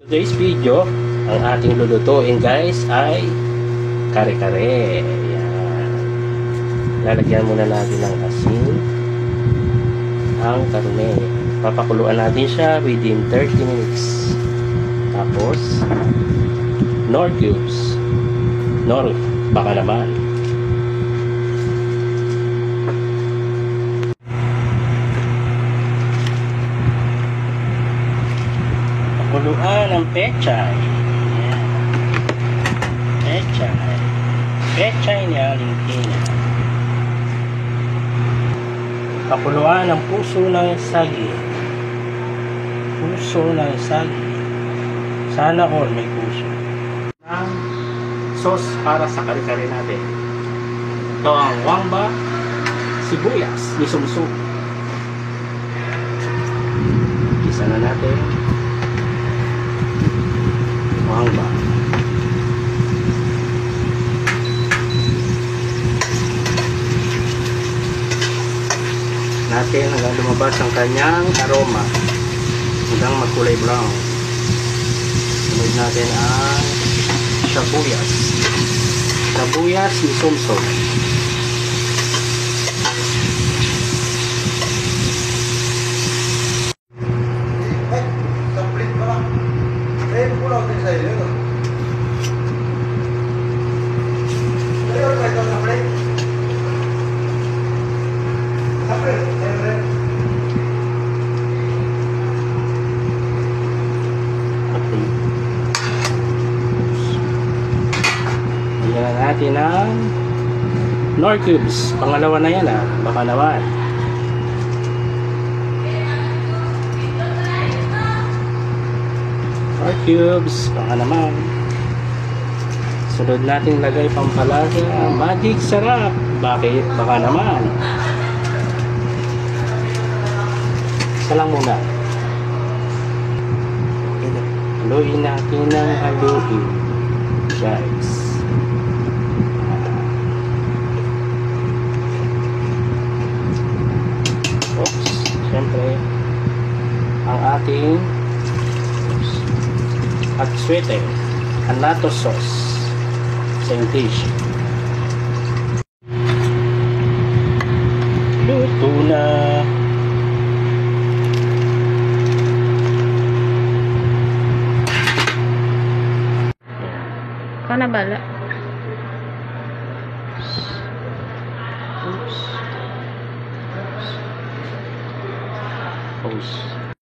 Today's video, ang ating lulutuin guys ay kare-kare. Yan. Lalagyan muna natin ng asin ang karne. Papakuluan natin siya within 30 minutes. Tapos, Knorr cubes. Knorr, baka naman. Pakuluan ng pechay. Yan. Pechay. Pechay ni Alintina. Pakuluan ng puso ng saging. Puso ng saging. Sana all may puso. Ang sauce para sa kare-kare natin. Ito ang wangba, sibuyas, nisumsum. Isa na natin. Wangba. Natin hanggang lumabas ang kanyang aroma hanggang magkulay brown. Sunod natin ang sibuyas. Sibuyas ni sumsum. Bigyan natin ng Knorr cubes. Pangalawa na yan baka naman. Knorr cubes, baka naman. Sunod natin lagay pampalasa, magic sarap. Bakit? Baka naman. Isa lang muna. Haluin natin ng haluin, guys. Oops, siyempre ang ating at sweeter, anato sauce, same dish. Luto na. Kana bala. Oops.